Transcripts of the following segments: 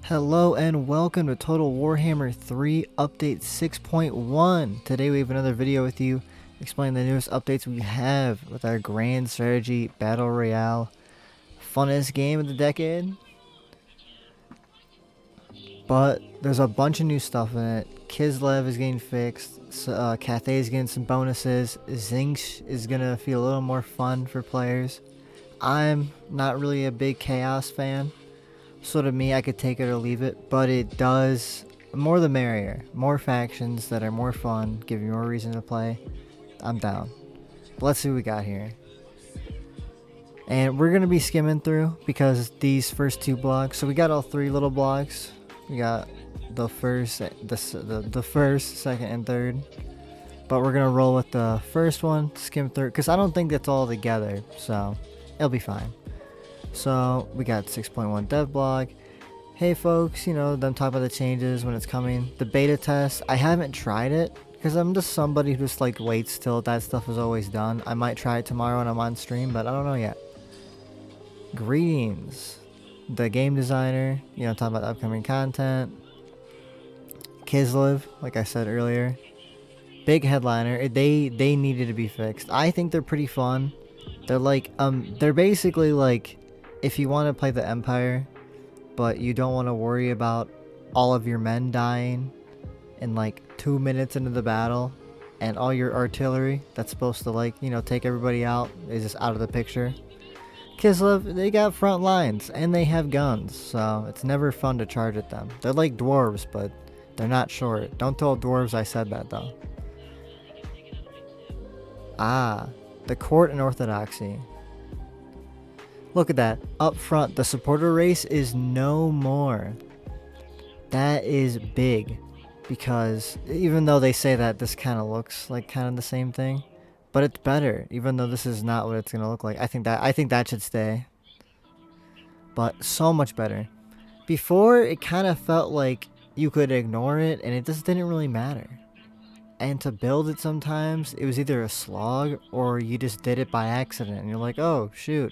Hello and welcome to Total Warhammer 3 Update 6.1. Today we have another video with you explaining the newest updates we have with our Grand Strategy Battle Royale. Funnest game of the decade. But there's a bunch of new stuff in it. Kislev is getting fixed. Cathay is getting some bonuses. Zinx is going to feel a little more fun for players. I'm not really a big Chaos fan. Sort of me, I could take it or leave it, but it does more the merrier. More factions that are more fun, give you more reason to play. I'm down. But let's see what we got here. And we're gonna be skimming through because these first two blocks. So we got all three little blocks. We got the first, the first, second, and third. But we're gonna roll with the first one, skim through, because I don't think that's all together. So it'll be fine. So we got 6.1 dev blog. Hey folks, you know, them talk about the changes when it's coming. The beta test, I haven't tried it because I'm just somebody who just like waits till that stuff is always done. I might try it tomorrow when I'm on stream, but I don't know yet. Greetings. The game designer, you know, talking about upcoming content. Kislev, like I said earlier. Big headliner. They needed to be fixed. I think they're pretty fun. They're like they're basically like if you want to play the Empire, but you don't want to worry about all of your men dying in like 2 minutes into the battle, and all your artillery that's supposed to, like, you know, take everybody out is just out of the picture. Kislev, they got front lines and they have guns, so it's never fun to charge at them. They're like dwarves, but they're not short. Don't tell dwarves I said that though. Ah, the court and orthodoxy. Look at that. Up front, the supporter race is no more. That is big. Because even though they say that this kind of looks like kind of the same thing, but it's better. Even though this is not what it's going to look like. I think that should stay. But so much better. Before, it kind of felt like you could ignore it and it just didn't really matter. And to build it sometimes, it was either a slog or you just did it by accident. And you're like, oh, shoot.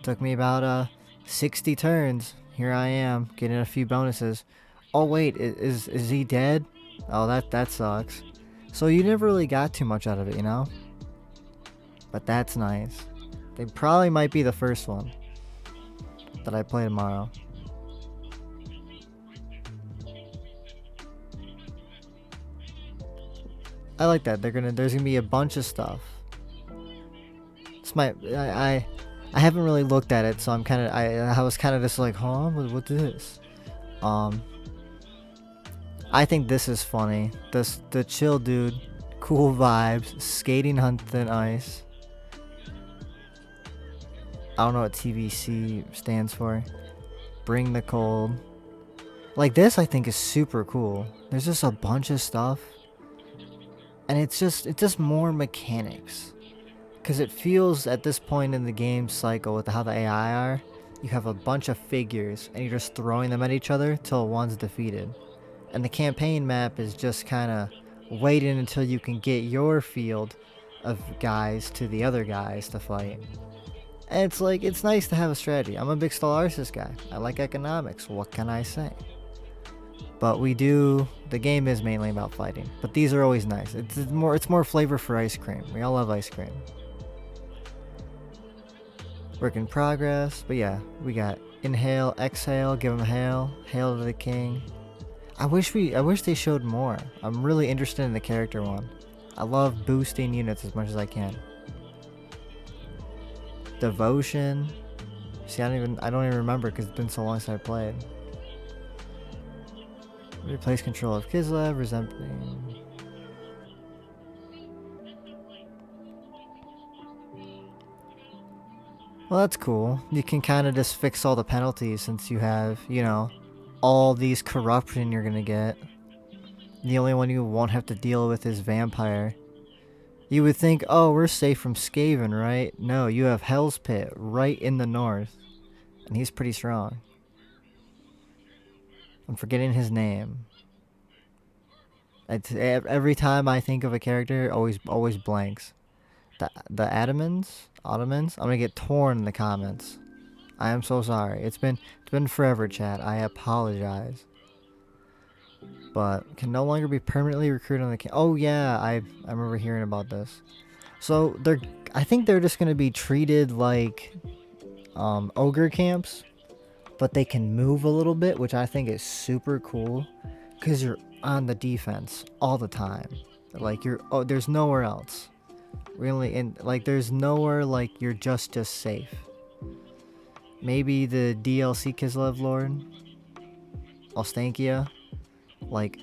Took me about 60 turns. Here I am, getting a few bonuses. Oh wait, is he dead? Oh, that sucks. So you never really got too much out of it, you know? But that's nice. They probably might be the first one that I play tomorrow. I like that. There's gonna be a bunch of stuff. This might I haven't really looked at it, so I was kind of just like, huh, what's this? I think this is funny. The chill dude, cool vibes, skating on thin ice. I don't know what TVC stands for. Bring the cold. Like this, I think is super cool. There's just a bunch of stuff, and it's just more mechanics. Because it feels at this point in the game cycle with how the AI are, you have a bunch of figures and you're just throwing them at each other till one's defeated. And the campaign map is just kind of waiting until you can get your field of guys to the other guys to fight. And it's like, it's nice to have a strategy. I'm a big Stellaris guy. I like economics. What can I say? But the game is mainly about fighting. But these are always nice. It's more flavor for ice cream. We all love ice cream. Work in progress, but yeah, we got inhale, exhale, give him a hail, hail to the king. I wish they showed more. I'm really interested in the character one. I love boosting units as much as I can. Devotion. See, I don't even remember because it's been so long since I played. Replace control of Kislev, resembling. Well, that's cool. You can kind of just fix all the penalties since you have, you know, all these corruption you're gonna get. The only one you won't have to deal with is Vampire. You would think, oh, we're safe from Skaven, right? No, you have Hell's Pit right in the north. And he's pretty strong. I'm forgetting his name. Every time I think of a character, it always blanks. The Ottomans? I'm gonna get torn in the comments. I am so sorry. It's been forever, chat. I apologize. But can no longer be permanently recruited on the Oh yeah, I remember hearing about this. So I think they're just gonna be treated like ogre camps, but they can move a little bit, which I think is super cool, cause you're on the defense all the time. Like there's nowhere else, really, and like there's nowhere like you're just safe. Maybe the DLC Kislev Lord, Ostankia, like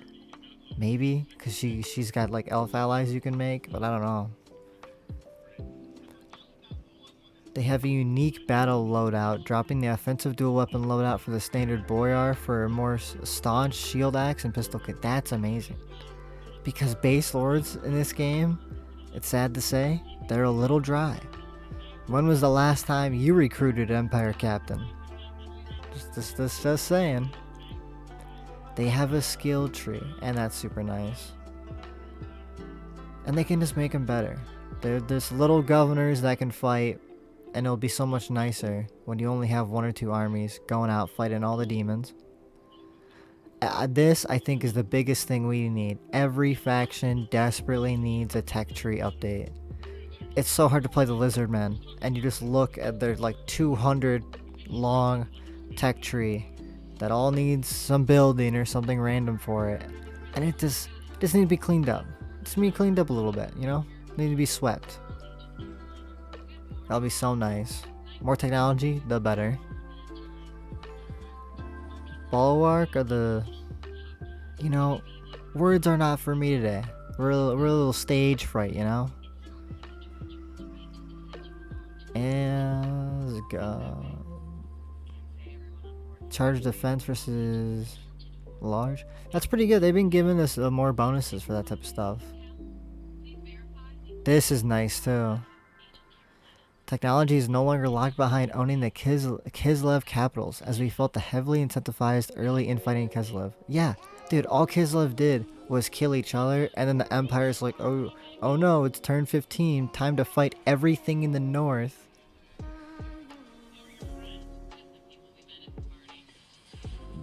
maybe, cause she's got like elf allies you can make, but I don't know. They have a unique battle loadout, dropping the offensive dual weapon loadout for the standard Boyar for a more staunch shield axe and pistol kit. That's amazing. Because base lords in this game, it's sad to say, they're a little dry. When was the last time you recruited Empire Captain? Just saying. They have a skill tree, and that's super nice. And they can just make them better. They're just little governors that can fight, and it'll be so much nicer when you only have 1 or 2 armies going out fighting all the demons. This, I think, is the biggest thing we need. Every faction desperately needs a tech tree update. It's so hard to play the Lizardmen, and you just look at their like 200 long tech tree that all needs some building or something random for it, and it just needs to be cleaned up. Just need to be cleaned up a little bit, you know? Need to be swept. That'll be so nice. More technology, the better. Bulwark are the... You know, words are not for me today. We're a little stage fright, you know? And... let's go. Charge defense versus... large? That's pretty good. They've been giving us more bonuses for that type of stuff. This is nice, too. Technology is no longer locked behind owning the Kislev capitals, as we felt the heavily incentivized early infighting Kislev. Yeah, dude, all Kislev did was kill each other, and then the Empire's like, oh no, it's turn 15, time to fight everything in the north.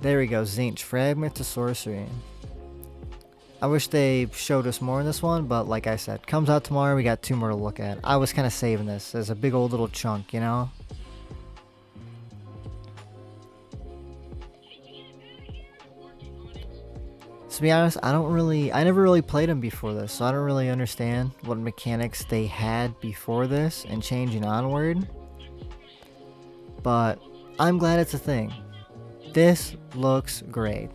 There we go, Zinch, fragment to sorcery. I wish they showed us more in this one, but like I said, comes out tomorrow, we got 2 more to look at. I was kind of saving this as a big old little chunk, you know? To be honest, I never really played them before this, so I don't really understand what mechanics they had before this and changing onward. But I'm glad it's a thing. This looks great.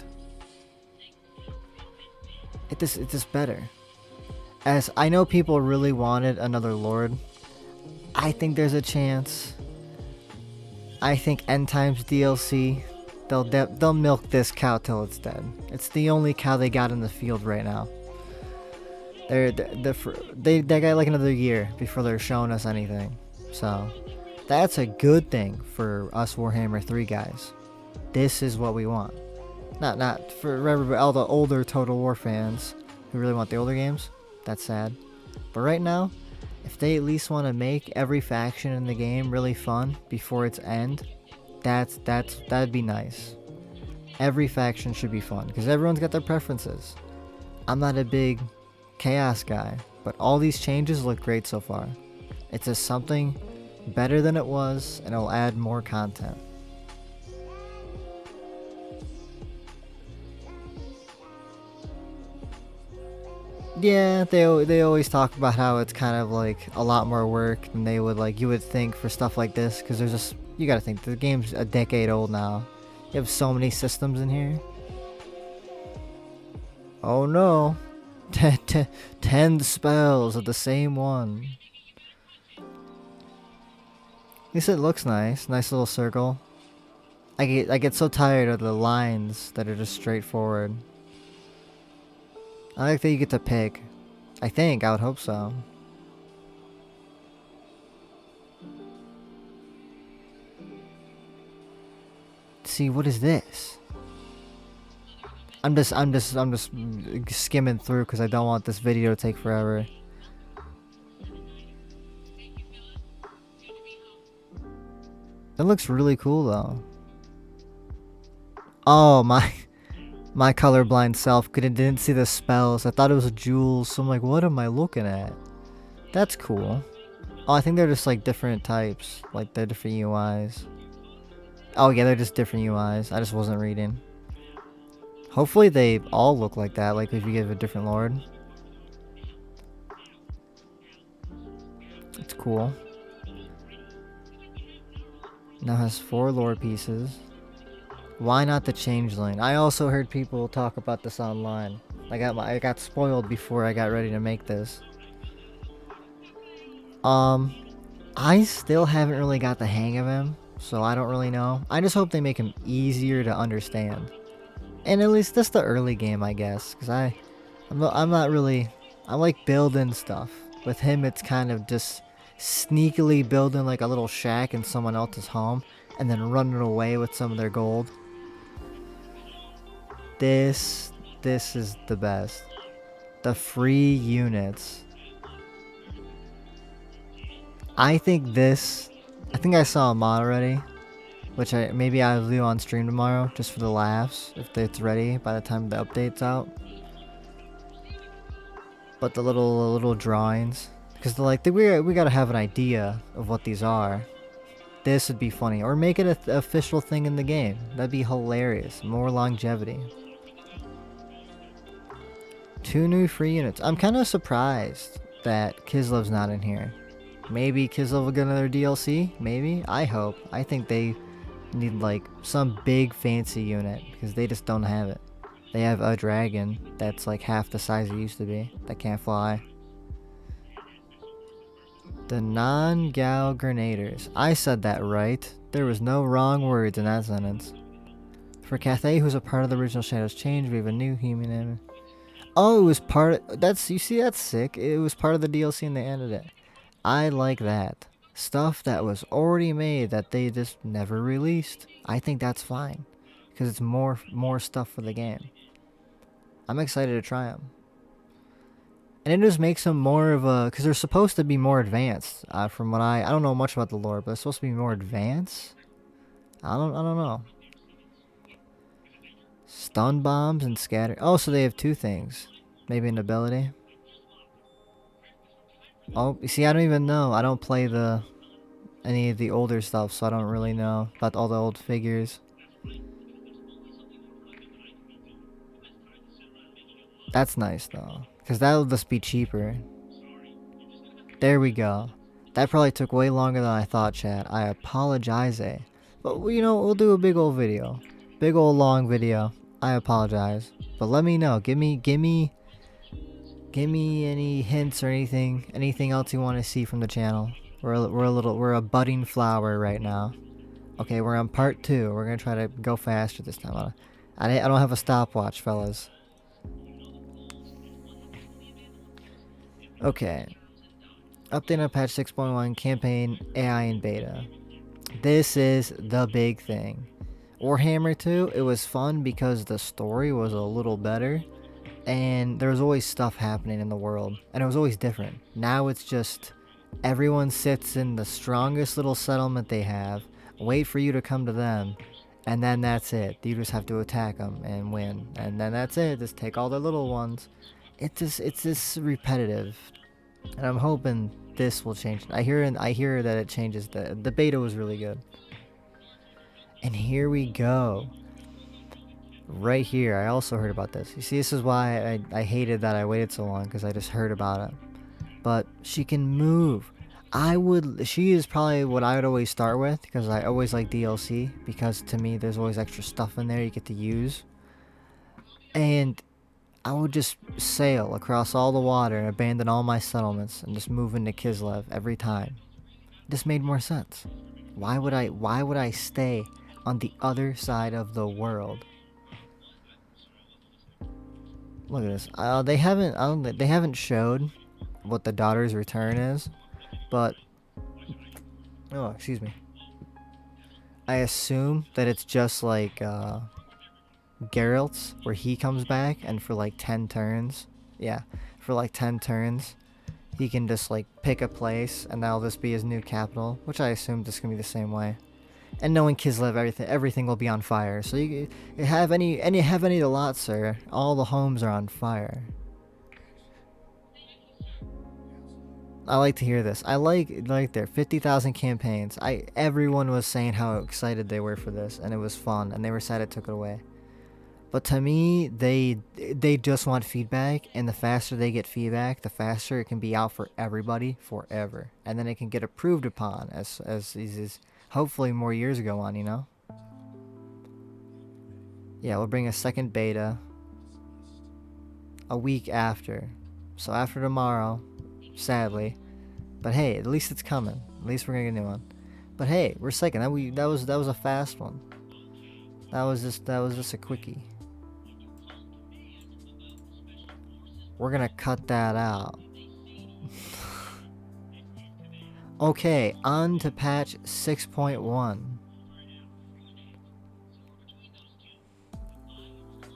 It's just better. As I know people really wanted another Lord. I think there's a chance. I think End Times DLC, they'll milk this cow till it's dead. It's the only cow they got in the field right now. They got like another year before they're showing us anything. So that's a good thing for us Warhammer 3 guys. This is what we want. Not for all the older Total War fans who really want the older games. That's sad. But right now, if they at least want to make every faction in the game really fun before its end, that'd be nice. Every faction should be fun because everyone's got their preferences. I'm not a big chaos guy, but all these changes look great so far. It's just something better than it was, and it'll add more content. Yeah, they always talk about how it's kind of like a lot more work than they would you would think for stuff like this, because there's just, you gotta think, the game's a decade old now. You have so many systems in here. Oh no. 10 spells of the same one. At least it looks nice. Nice little circle. I get so tired of the lines that are just straightforward. I like that you get to pick. I would hope so. See, what is this? I'm just skimming through because I don't want this video to take forever. That looks really cool though. Oh my my colorblind self didn't see the spells. I thought it was jewels, so I'm like, what am I looking at? That's cool. Oh, I think they're just like different types. Like they're different UIs. Oh yeah, they're just different UIs. I just wasn't reading. Hopefully they all look like that, like if you give a different lord. It's cool. Now has 4 lore pieces. Why not the changeling? I also heard people talk about this online. I got spoiled before I got ready to make this. I still haven't really got the hang of him, so I don't really know. I just hope they make him easier to understand. And at least that's the early game, I guess, because I'm not really, I like building stuff. With him, it's kind of just sneakily building like a little shack in someone else's home, and then running away with some of their gold. This is the best. The free units. I think I saw a mod already, which maybe I'll do on stream tomorrow, just for the laughs, if it's ready by the time the update's out. But the little drawings, because we gotta have an idea of what these are. This would be funny, or make it an official thing in the game. That'd be hilarious. More longevity. 2 new free units. I'm kind of surprised that Kislev's not in here. Maybe Kislev will get another DLC? Maybe? I hope. I think they need like some big fancy unit because they just don't have it. They have a dragon that's like half the size it used to be that can't fly. The non-Gal Grenadiers. I said that right. There was no wrong words in that sentence. For Cathay, who's a part of the original Shadows Change, we have a new human in. Oh, it was part of, you see, that's sick. It was part of the DLC and they ended it. I like that. Stuff that was already made that they just never released. I think that's fine. Because it's more stuff for the game. I'm excited to try them. And it just makes them more of a, because they're supposed to be more advanced. From what I don't know much about the lore, but it's supposed to be more advanced. I don't know. Stun bombs and scatter. Oh, so they have 2 things. Maybe an ability. Oh, you see, I don't even know. I don't play any of the older stuff, so I don't really know about all the old figures. That's nice though, because that'll just be cheaper. There we go. That probably took way longer than I thought, chat. I apologize. But you know, we'll do a big old video. Big old long video. I apologize. But let me know. Give me any hints or anything else you want to see from the channel. We're a budding flower right now. Okay, we're on part 2. We're gonna try to go faster this time. I don't have a stopwatch, fellas. Okay. Update on patch 6.1 campaign AI in beta. This is the big thing. Warhammer 2, it was fun because the story was a little better. And there was always stuff happening in the world. And it was always different. Now it's just everyone sits in the strongest little settlement they have. Wait for you to come to them. And then that's it. You just have to attack them and win. And then that's it. Just take all the little ones. It's just repetitive. And I'm hoping this will change. I hear that it changes. The beta was really good. And here we go. Right here, I also heard about this. You see, this is why I hated that I waited so long, because I just heard about it. But she can move. She is probably what I would always start with, because I always like DLC, because to me there's always extra stuff in there you get to use. And I would just sail across all the water and abandon all my settlements and just move into Kislev every time. This made more sense. Why would I stay on the other side of the world? Look at this. They haven't showed what the daughter's return is, but oh, excuse me. I assume that it's just like Geralt's, where he comes back and for like 10 turns, yeah, for like 10 turns, he can just like pick a place and that'll just be his new capital, which I assume this is gonna be the same way. And knowing Kislev, everything will be on fire. So you have any of the lots, sir. All the homes are on fire. I like to hear this. I like their 50,000 campaigns. Everyone was saying how excited they were for this, and it was fun, and they were sad it took it away. But to me, they just want feedback, and the faster they get feedback, the faster it can be out for everybody forever, and then it can get approved upon as these hopefully more years go on. You know. Yeah, we'll bring a second beta a week after, so after tomorrow. Sadly, but hey, at least it's coming. At least we're gonna get a new one. But hey, we're second. That was a fast one. That was just a quickie. We're gonna cut that out. Okay, on to patch 6.1.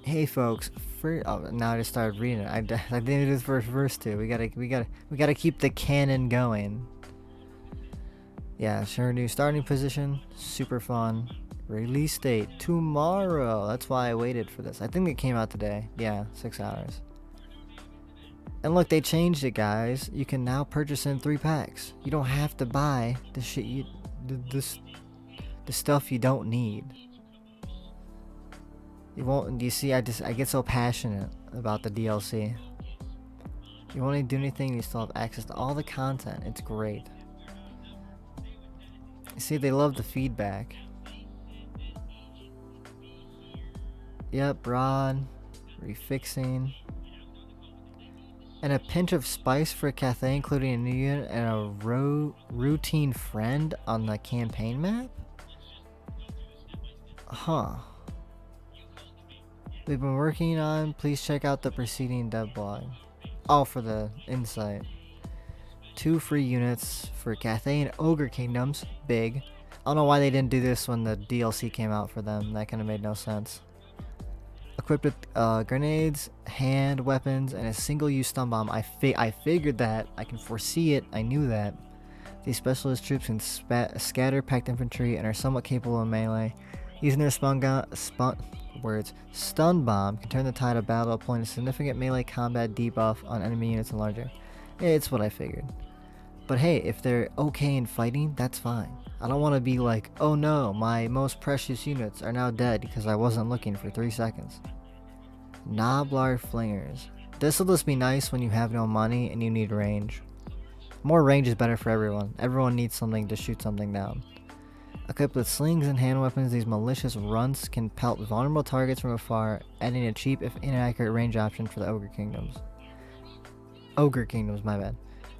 Hey folks, now I just started reading it. I didn't do the first verse too. We gotta keep the canon going. Yeah, sure. New starting position, super fun. Release date tomorrow. That's why I waited for this. I think it came out today. Yeah, 6 hours. And look, they changed it, guys. You can now purchase in 3 packs. You don't have to buy the shit the stuff you don't need. You won't. You see, I get so passionate about the DLC. You won't need to do anything. You still have access to all the content. It's great. You see, they love the feedback. Yep, Rod, refixing, and a pinch of spice for Cathay, including a new unit and a routine friend on the campaign map. Huh. We've been working on. Please check out the preceding dev blog. All for the insight. 2 free units for Cathay and Ogre Kingdoms. Big. I don't know why they didn't do this when the DLC came out for them. That kind of made no sense. Equipped with grenades, hand weapons, and a single-use stun bomb. I figured that. I can foresee it. I knew that. These specialist troops can scatter packed infantry and are somewhat capable of melee. Using their stun bomb can turn the tide of battle, applying a significant melee combat debuff on enemy units and larger. It's what I figured. But hey, if they're okay in fighting, that's fine. I don't want to be like, oh no, my most precious units are now dead because I wasn't looking for 3 seconds. Gnoblar Flingers. This will just be nice when you have no money and you need range. More range is better for everyone. Everyone needs something to shoot something down. Equipped with slings and hand weapons, these malicious runts can pelt vulnerable targets from afar, adding a cheap if inaccurate range option for the Ogre Kingdoms. My bad.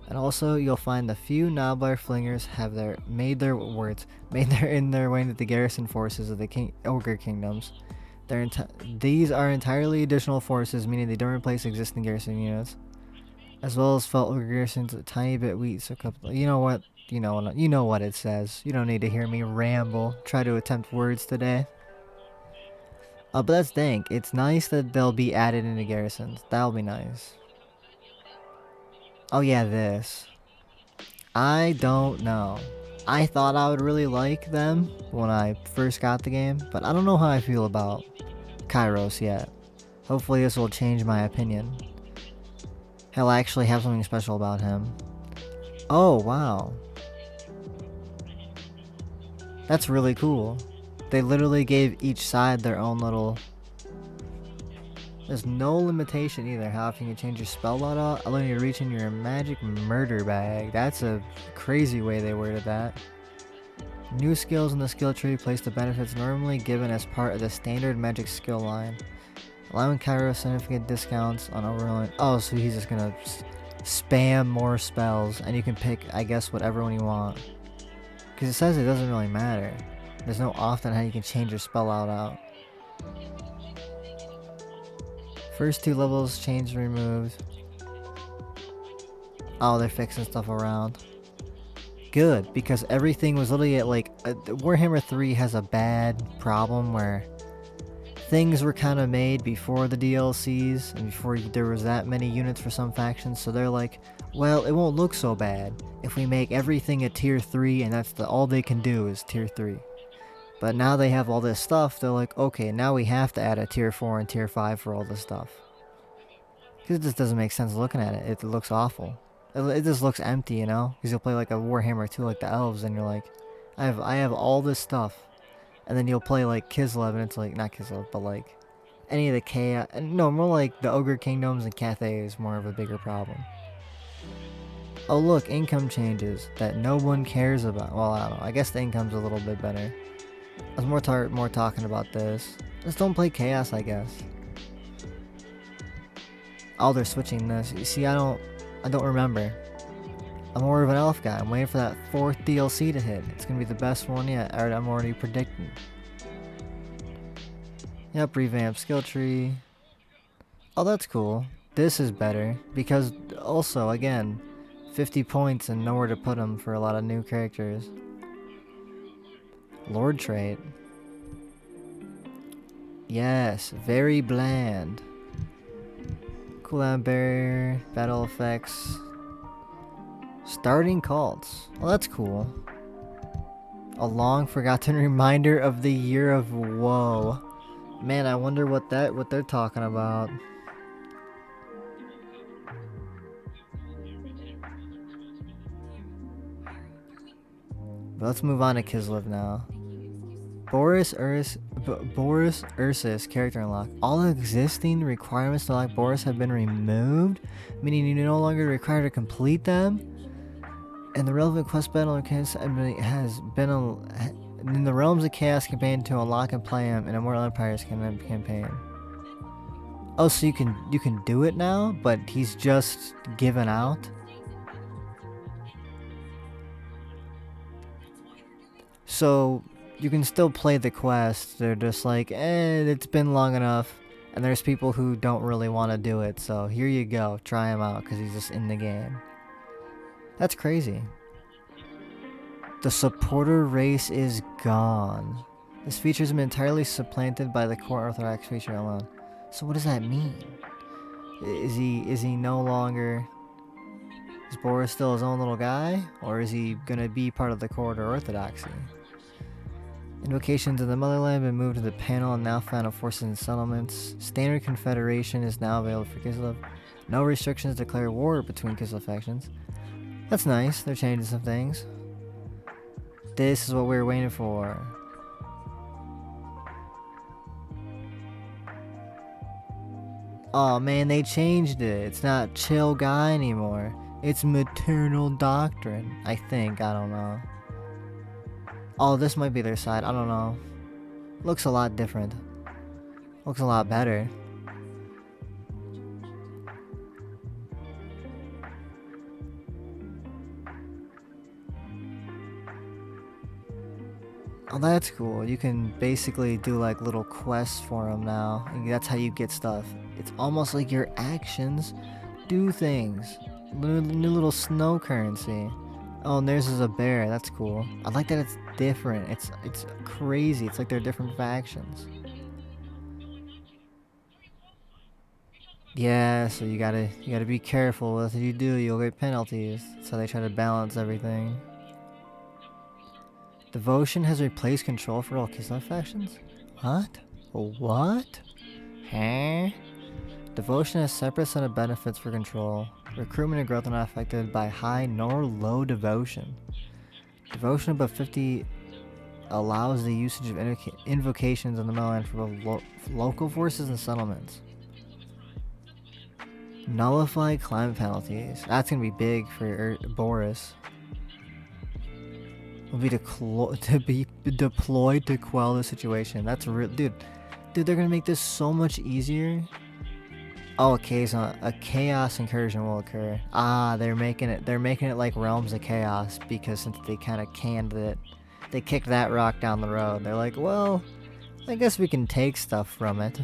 And also, you'll find the few Gnoblar Flingers have made their way into the garrison forces of the Ogre Kingdoms. These are entirely additional forces, meaning they don't replace existing garrison units, as well as felt Ogre garrisons a tiny bit weak. So you know what? You know what it says. You don't need to hear me ramble. Try to attempt words today. But that's dank. It's nice that they'll be added into garrisons. That'll be nice. Oh yeah, this. I don't know. I thought I would really like them when I first got the game, but I don't know how I feel about Kairos yet. Hopefully this will change my opinion. He'll actually have something special about him. Oh, wow. That's really cool. They literally gave each side their own little... There's no limitation either how often you can change your spell loadout, allowing you to reach in your magic murder bag. That's a crazy way they worded that. New skills in the skill tree place the benefits normally given as part of the standard magic skill line, allowing Kairos significant discounts on overrolling. Oh, so he's just gonna spam more spells, and you can pick, I guess, whatever one you want. Because it says it doesn't really matter. There's no often how you can change your spell loadout. First 2 levels changed and removed. Oh, they're fixing stuff around. Good, because everything was literally at like... Warhammer 3 has a bad problem where things were kind of made before the DLCs and before there was that many units for some factions, so they're like, well, it won't look so bad if we make everything a tier 3 and that's all they can do is tier 3. But now they have all this stuff, they're like, okay, now we have to add a tier 4 and tier 5 for all this stuff. Because it just doesn't make sense looking at it. It looks awful. It just looks empty, you know? Because you'll play like a Warhammer 2 like the elves, and you're like, I have all this stuff. And then you'll play like Kislev, and it's like, not Kislev, but like any of the chaos. No, more like the Ogre Kingdoms and Cathay is more of a bigger problem. Oh look, income changes that no one cares about. Well, I don't know. I guess the income's a little bit better. I was more talking about this. Just don't play Chaos, I guess. Oh, they're switching this. You see, I don't remember. I'm more of an elf guy. I'm waiting for that 4th DLC to hit. It's gonna be the best one yet. I'm already predicting. Yep, revamp skill tree. Oh, that's cool. This is better because also, again, 50 points and nowhere to put them for a lot of new characters. Lord trait. Yes, very bland. Cooldown barrier, battle effects. Starting cults. Well, that's cool. A long forgotten reminder of the year of woe. Man, I wonder what they're talking about. But let's move on to Kislev now. Boris Ursus character unlock. All existing requirements to unlock Boris have been removed, meaning you no longer require to complete them. And the relevant quest battle has been in the Realms of Chaos campaign to unlock and play him in Immortal Empires campaign. Oh, so you can do it now, but he's just given out. So you can still play the quest. They're just like, it's been long enough. And there's people who don't really want to do it. So here you go, try him out because he's just in the game. That's crazy. The supporter race is gone. This feature has been entirely supplanted by the core Orthodox feature alone. So what does that mean? Is he no longer... Is Boris still his own little guy? Or is he gonna be part of the core Orthodoxy? Invocations of the Motherland have been moved to the panel and now found on forces and settlements. Standard Confederation is now available for Kislev. No restrictions declare war between Kislev factions. That's nice, they're changing some things. This is what we were waiting for. Oh man, they changed it. It's not chill guy anymore. It's maternal doctrine. I think, I don't know. Oh, this might be their side, I don't know. Looks a lot different. Looks a lot better. Oh, that's cool. You can basically do like little quests for them now. And that's how you get stuff. It's almost like your actions do things. New little snow currency. Oh, and theirs is a bear. That's cool. I like that it's different. It's crazy. It's like they're different factions. Yeah, so you gotta be careful with what you do. You'll get penalties. That's how they try to balance everything. Devotion has replaced control for all Kislev factions? What? What? Huh? Devotion has a separate set of benefits for control. Recruitment and growth are not affected by high nor low devotion. Devotion above 50 allows the usage of invocations on the mainland for both local forces and settlements. Nullify climate penalties. That's gonna be big for Boris. Will be to be deployed to quell the situation. That's real, dude. Dude, they're gonna make this so much easier. Oh, a chaos incursion will occur. Ah, they're making it like Realms of Chaos because since they kind of canned it, they kicked that rock down the road. They're like, well, I guess we can take stuff from it.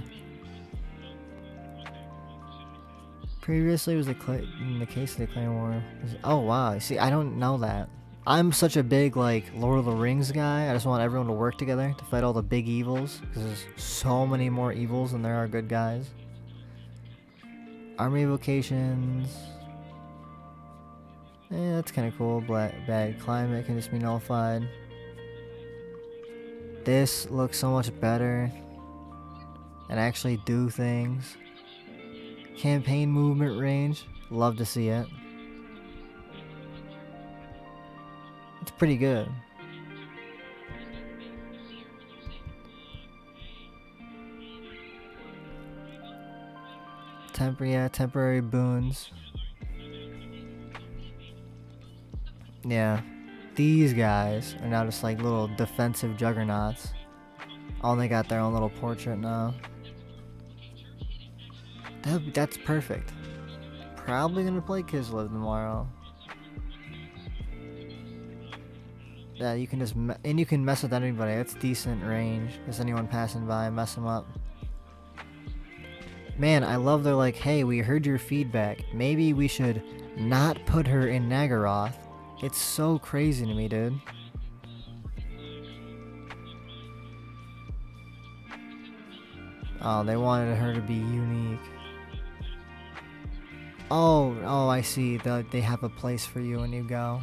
Previously, was in the case of the Clan War. Oh wow, see, I don't know that. I'm such a big, like, Lord of the Rings guy. I just want everyone to work together to fight all the big evils. Because there's so many more evils than there are good guys. Army vocations. That's kind of cool. Bad climate can just be nullified. This looks so much better and actually do things. Campaign movement range, love to see it. It's pretty good. Temporary boons. Yeah, these guys are now just like little defensive juggernauts. Oh, they got their own little portrait now. That's perfect. Probably gonna play Kislev tomorrow. Yeah, you can just and you can mess with anybody. That's decent range. Just anyone passing by, mess them up. Man, I love they're like, hey, we heard your feedback. Maybe we should not put her in Nagaroth. It's so crazy to me, dude. Oh, they wanted her to be unique. Oh, I see. They have a place for you when you go.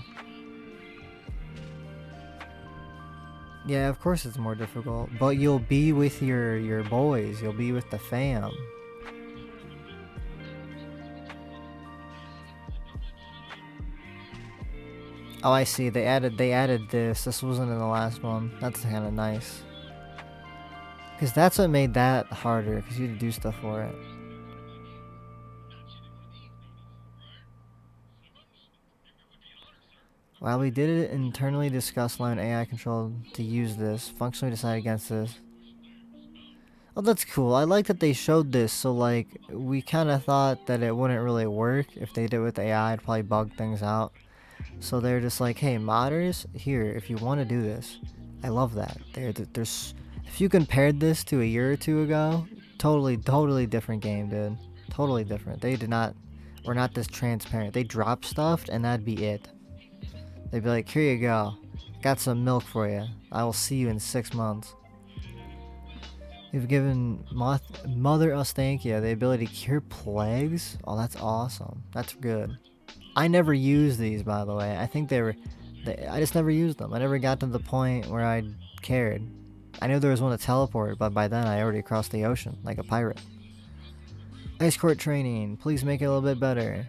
Yeah, of course it's more difficult, but you'll be with your boys. You'll be with the fam. Oh, I see. They added this. This wasn't in the last one. That's kind of nice. Because that's what made that harder, because you had to do stuff for it. While we did it internally discuss line AI control to use this, functionally decide against this. Oh, that's cool. I like that they showed this, so like, we kind of thought that it wouldn't really work. If they did it with AI, it'd probably bug things out. So they're just like, hey, modders, here, if you want to do this. I love that. There's, if you compared this to a year or two ago, totally different game, dude. Totally different. They were not this transparent. They drop stuff and that'd be it. They'd be like, here you go. Got some milk for you. I will see you in 6 months. You've given Mother Ostankia the ability to cure plagues? Oh, that's awesome. That's good. I never used these, by the way. I think I just never used them. I never got to the point where I cared. I knew there was one to teleport, but by then I already crossed the ocean, like a pirate. Ice Court training. Please make it a little bit better.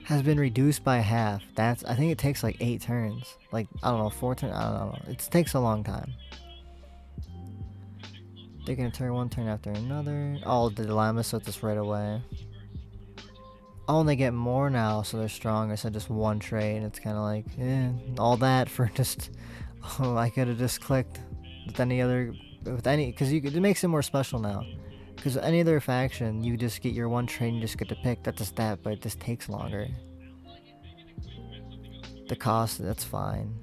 Has been reduced by half. I think it takes like 8 turns. Like, I don't know, 4 turns? I don't know. It takes a long time. They can turn one turn after another. Oh, the dilemma, so it's just right away. Oh, and they get more now, so they're stronger. So just one trade. It's kind of like, all that for just. Oh, I could have just clicked with any, because it makes it more special now. Because any other faction, you just get your one trade and you just get to pick. That's a stat, but it just takes longer. The cost, that's fine.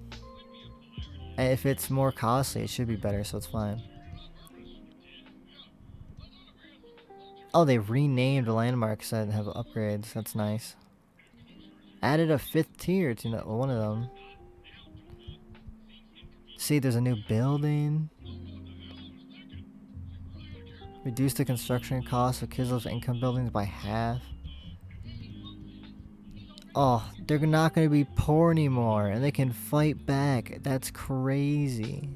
And if it's more costly, it should be better, so it's fine. Oh, they renamed the landmarks that have upgrades. That's nice. Added a 5th tier to one of them. See, there's a new building. Reduce the construction cost of Kislev's income buildings by half. Oh, they're not going to be poor anymore, and they can fight back. That's crazy.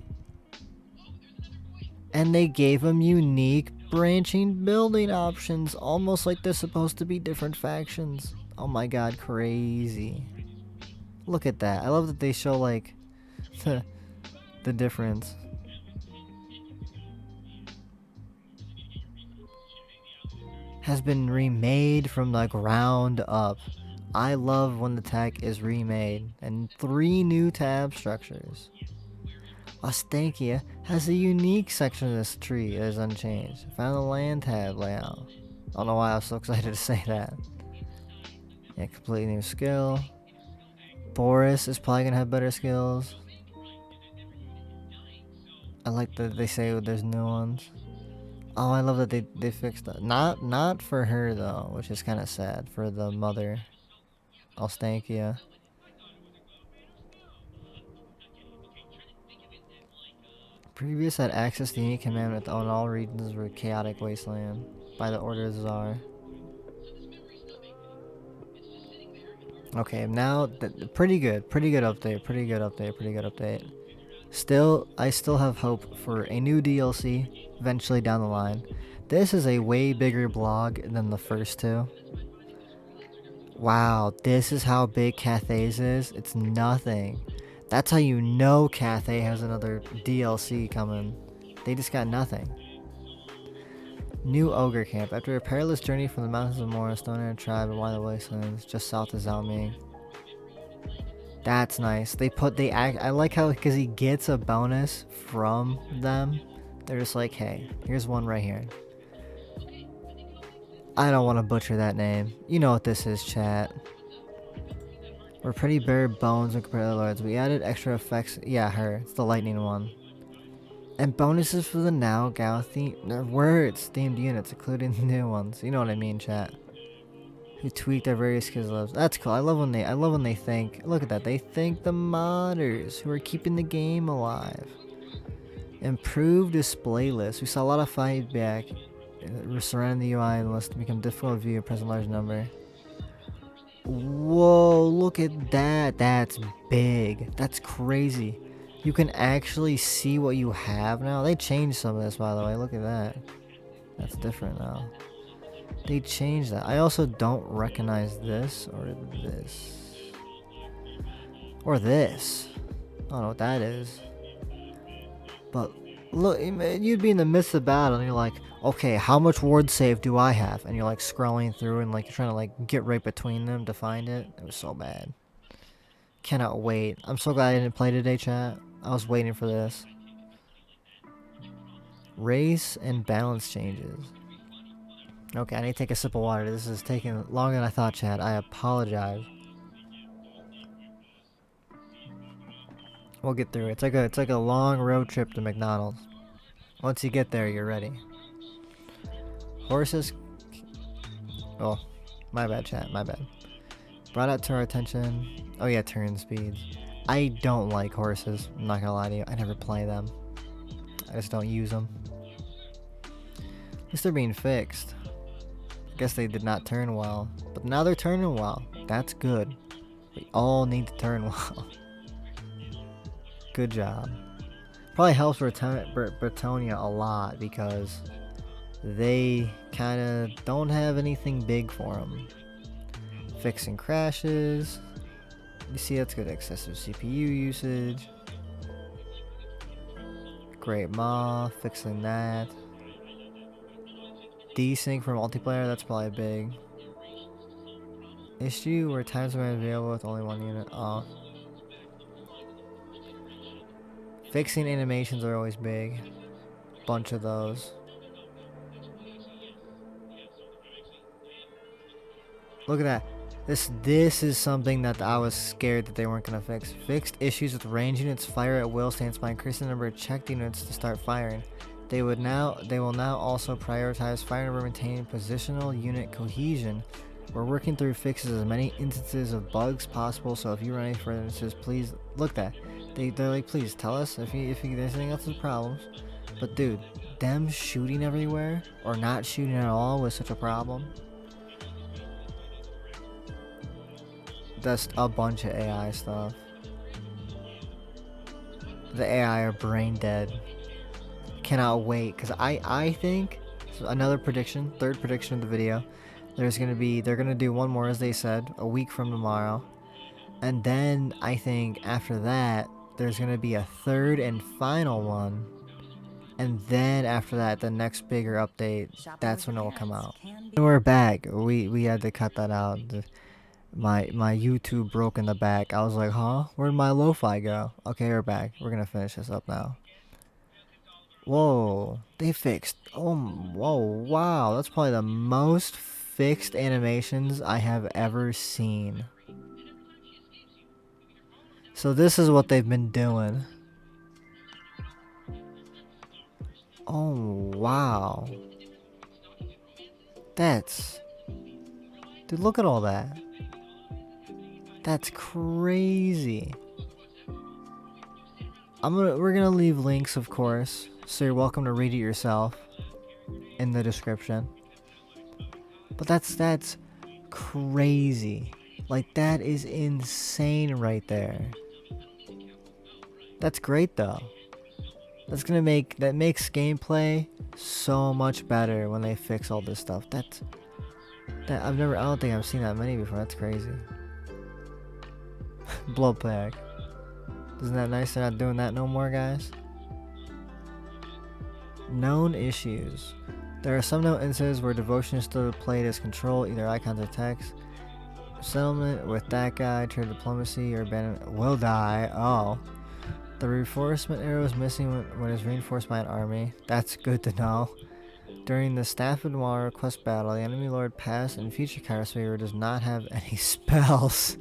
And they gave them unique branching building options, almost like they're supposed to be different factions. Oh my god, crazy. Look at that. I love that they show like the difference. Has been remade from the ground up. I love when the tech is remade. And 3 new tab structures. Ostankia has a unique section of this tree that is unchanged. Found the land tab layout. I don't know why I was so excited to say that. Yeah, completely new skill. Boris is probably gonna have better skills. I like that they say there's new ones. Oh, I love that they fixed that. Not for her though, which is kind of sad for the mother, Ostankia. Previous had access to the unique commandment on all regions were chaotic wasteland by the order of Czar. Okay, now pretty good update. Still, I still have hope for a new DLC eventually down the line. This is a way bigger blog than the first two. Wow, this is how big Cathay's is? It's nothing. That's how you know Cathay has another DLC coming. They just got nothing. New Ogre Camp. After a perilous journey from the mountains of Mora, Stonehair Tribe and Wild Wastelands, just south of Zalming. That's nice. I like how, because he gets a bonus from them, they're just like, hey, here's one right here. I don't want to butcher that name. You know what this is, chat. We're pretty bare bones when compared to the lords. We added extra effects. Yeah, her. It's the lightning one. And bonuses for the Now Gao themed units, including the new ones. You know what I mean, chat. Who tweaked their various skills levels. That's cool. I love when they thank. Look at that. They thank the modders who are keeping the game alive. Improved display list. We saw a lot of feedback surrounding the UI and list to become difficult to view a present large number. Whoa, look at that. That's big. That's crazy. You can actually see what you have now. They changed some of this, by the way. Look at that. That's different now. They changed that. I also don't recognize this or this. Or this. I don't know what that is. But look, you'd be in the midst of battle and you're like, okay, how much ward save do I have? And you're like scrolling through and like you're trying to like get right between them to find it. It was so bad. Cannot wait. I'm so glad I didn't play today, chat. I was waiting for this. Race and balance changes. Okay, I need to take a sip of water. This is taking longer than I thought, chat. I apologize. We'll get through it. It's like a long road trip to McDonald's. Once you get there, you're ready. Horses. Oh, my bad, chat. My bad. Brought out to our attention. Oh yeah, turn speeds. I don't like horses. I'm not gonna lie to you. I never play them. I just don't use them. At least they're being fixed. I guess they did not turn well, but now they're turning well. That's good. We all need to turn well. Good job. Probably helps Bretonia a lot because they kind of don't have anything big for them. Fixing crashes. You see, that's good. Excessive CPU usage. Great Ma, fixing that. Desync for multiplayer, that's probably big. Issue where times are available with only one unit off. Fixing animations are always big. Bunch of those. Look at that. This is something that I was scared that they weren't gonna fix. Fixed issues with range units fire at will stance by increasing the number of checked units to start firing. They will now also prioritize fire number maintaining positional unit cohesion. We're working through fixes as many instances of bugs possible, so if you run any further instances, please look that. They're like, please tell us if there's anything else with problems. But dude, them shooting everywhere or not shooting at all was such a problem. That's a bunch of AI stuff. The AI are brain dead. Cannot wait, because I think, so another prediction, third prediction of the video, they're gonna do one more, as they said, a week from tomorrow. And then I think after that, there's gonna be a third and final one. And then after that, the next bigger update, that's when it will come out. And we're back. We had to cut that out. My YouTube broke in the back. I was like, huh? Where'd my lo-fi go? Okay, we're back. We're gonna finish this up now. Whoa, they fixed. Oh, whoa, wow. That's probably the most fixed animations I have ever seen. So this is what they've been doing. Oh, wow. Dude, look at all that. That's crazy. We're gonna leave links, of course, so you're welcome to read it yourself in the description. But that's crazy. Like, that is insane right there. That's great though. That makes gameplay so much better when they fix all this stuff. I don't think I've seen that many before. That's crazy. Blood pack. Isn't that nice? They're not doing that no more, guys. Known issues. There are some known instances where devotion is still played as control, either icons or text. Settlement with that guy, trade diplomacy, or abandonment will die. Oh. The reinforcement arrow is missing when it's reinforced by an army. That's good to know. During the Stafford Noir quest battle, the enemy lord past and future Kairos Favor does not have any spells.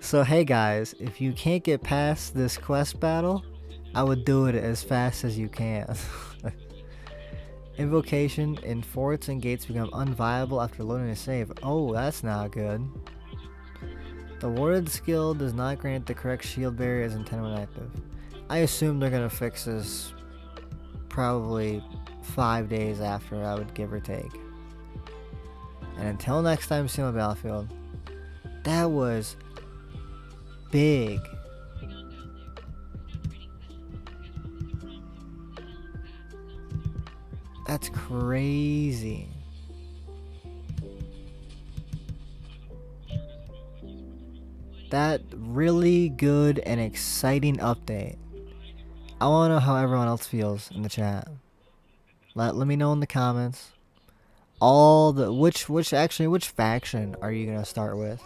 So hey guys, if you can't get past this quest battle, I would do it as fast as you can. Invocation in forts and gates become unviable after loading a save. Oh, that's not good. The warded skill does not grant the correct shield barrier as intended when active. I assume they're gonna fix this probably 5 days after, I would give or take. And until next time, see you on the battlefield. That was big. That's crazy. That really good and exciting update. I want to know how everyone else feels in the chat. Let me know in the comments. Which faction are you gonna start with?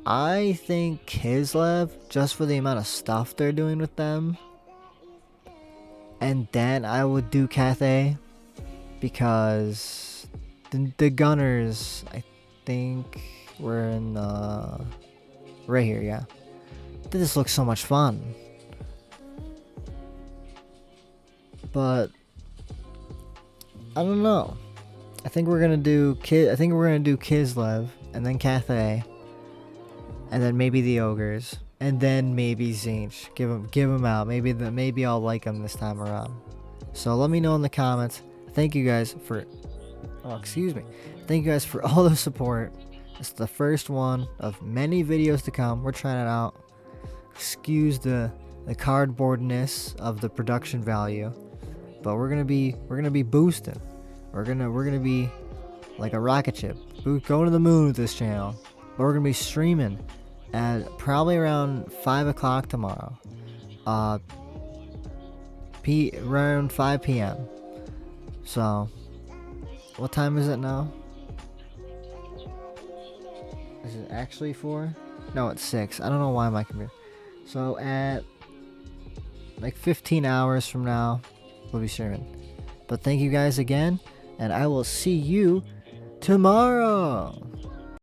I think Kislev, just for the amount of stuff they're doing with them. And then I would do Cathay, because the gunners, I think, were in right here, yeah. This looks so much fun. But I don't know. I think we're gonna do Kislev, and then Cathay, and then maybe the ogres, and then maybe Tzeentch. Give them out. Maybe I'll like them this time around. So let me know in the comments. Thank you guys for. Oh, excuse me. Thank you guys for all the support. It's the first one of many videos to come. We're trying it out. Excuse the cardboardness of the production value, but we're gonna be boosting. We're gonna be like a rocket ship, going to the moon with this channel. But we're gonna be streaming at probably around 5 o'clock tomorrow. Around 5 p.m. So, what time is it now? Is it actually 4? No, it's 6. I don't know why my computer. So at like 15 hours from now, we'll be streaming. But thank you guys again, and I will see you tomorrow.